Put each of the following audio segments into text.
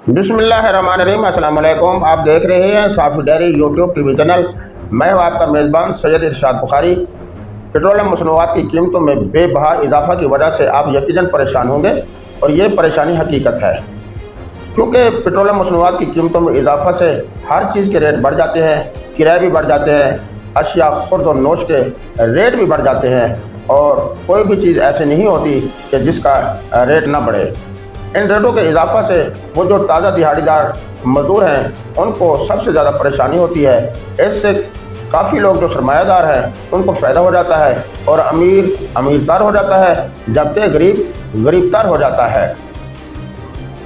बिस्मिल्लाहिर्रहमानिर्रहीम। अस्सलाम वालेकुम। आप देख रहे हैं साफी डेयरी यूट्यूब टीवी चैनल। मैं हूं आपका मेज़बान सैयद इरशाद बुखारी। पेट्रोलियम मसनूआत की कीमतों में बेबहा इजाफा की वजह से आप यकीनन परेशान होंगे और ये परेशानी हकीकत है, क्योंकि पेट्रोलियम मसनूआत की कीमतों में इजाफा से हर चीज़ के रेट बढ़ जाते हैं, किराए भी बढ़ जाते हैं, अशिया खुर्द और नोश के रेट भी बढ़ जाते हैं और कोई भी चीज़ ऐसी नहीं होती कि जिसका रेट ना बढ़े। इन रेटों के इजाफा से वो जो ताज़ा दिहाड़ीदार मजदूर हैं उनको सबसे ज़्यादा परेशानी होती है। इससे काफ़ी लोग जो सरमायादार हैं उनको फ़ायदा हो जाता है और अमीरदार हो जाता है, जबकि गरीबदार हो जाता है।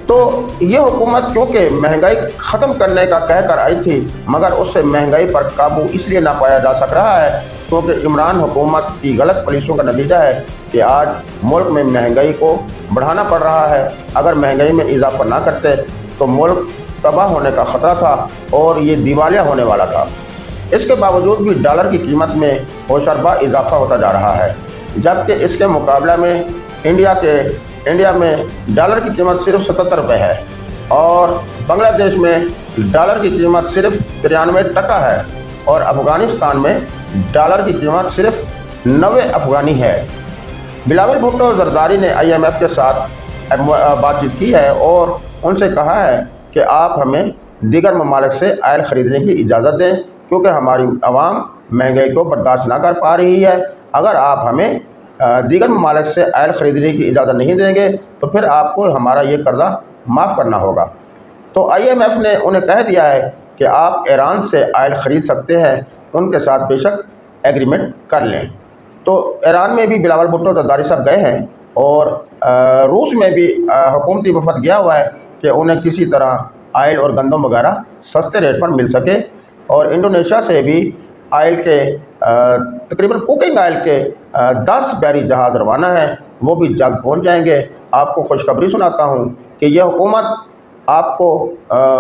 तो ये हुकूमत क्योंकि महंगाई ख़त्म करने का कह कर आई थी, मगर उससे महंगाई पर काबू इसलिए ना पाया जा सक रहा है क्योंकि इमरान हुकूमत की गलत पॉलिसियों का नतीजा है कि आज मुल्क में महंगाई को बढ़ाना पड़ रहा है। अगर महंगाई में इजाफा ना करते तो मुल्क तबाह होने का ख़तरा था और ये दिवालिया होने वाला था। इसके बावजूद भी डॉलर की कीमत में होशरबा इजाफा होता जा रहा है, जबकि इसके मुकाबला में इंडिया में डॉलर की कीमत सिर्फ 77 रुपये है और बांग्लादेश में डॉलर की कीमत सिर्फ 93 है और अफ़गानिस्तान में डॉलर की कीमत सिर्फ 90 अफ़गानी है। बिलावल भुट्टो ज़रदारी ने IMF के साथ बातचीत की है और उनसे कहा है कि आप हमें दीगर ममालिक से आयल ख़रीदने की इजाज़त दें, क्योंकि हमारी आवाम महंगाई को बर्दाश्त ना कर पा रही है। अगर आप हमें दीगर ममालिक से आयल ख़रीदने की इजाज़त नहीं देंगे तो फिर आपको हमारा ये कर्ज़ा माफ़ करना होगा। तो IMF ने उन्हें कह दिया है कि आप ईरान से आयल ख़रीद सकते हैं, उनके साथ बेशक एग्रीमेंट कर लें। तो ईरान में भी बिलावल भुट्टो ज़रदारी साहब गए हैं और रूस में भी हुकूमती वफद गया हुआ है कि उन्हें किसी तरह आयल और गंदम वगैरह सस्ते रेट पर मिल सके। और इंडोनेशिया से भी आयल के तकरीबन कुकिंग आयल के 10 बहरी जहाज़ रवाना हैं, वो भी जल्द पहुंच जाएंगे। आपको खुशखबरी सुनाता हूं कि यह हुकूमत आपको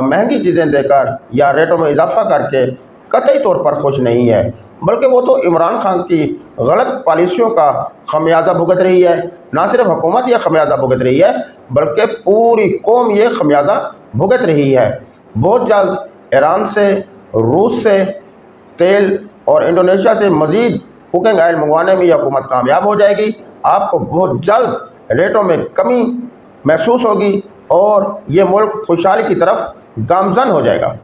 महंगी चीज़ें देकर या रेटों में इजाफा करके कतई तौर पर खुश नहीं है, बल्कि वो तो इमरान खान की गलत पॉलिसियों का खमियाजा भुगत रही है। ना सिर्फ हुकूमत ये खमियाजा भुगत रही है, बल्कि पूरी कौम ये खमियाजा भुगत रही है। बहुत जल्द ईरान से, रूस से तेल और इंडोनेशिया से मज़ीद कुकिंग ऑयल मंगवाने में यह हुकूमत कामयाब हो जाएगी। आपको बहुत जल्द रेटों में कमी महसूस होगी और ये मुल्क खुशहाली की तरफ गामज़न हो जाएगा।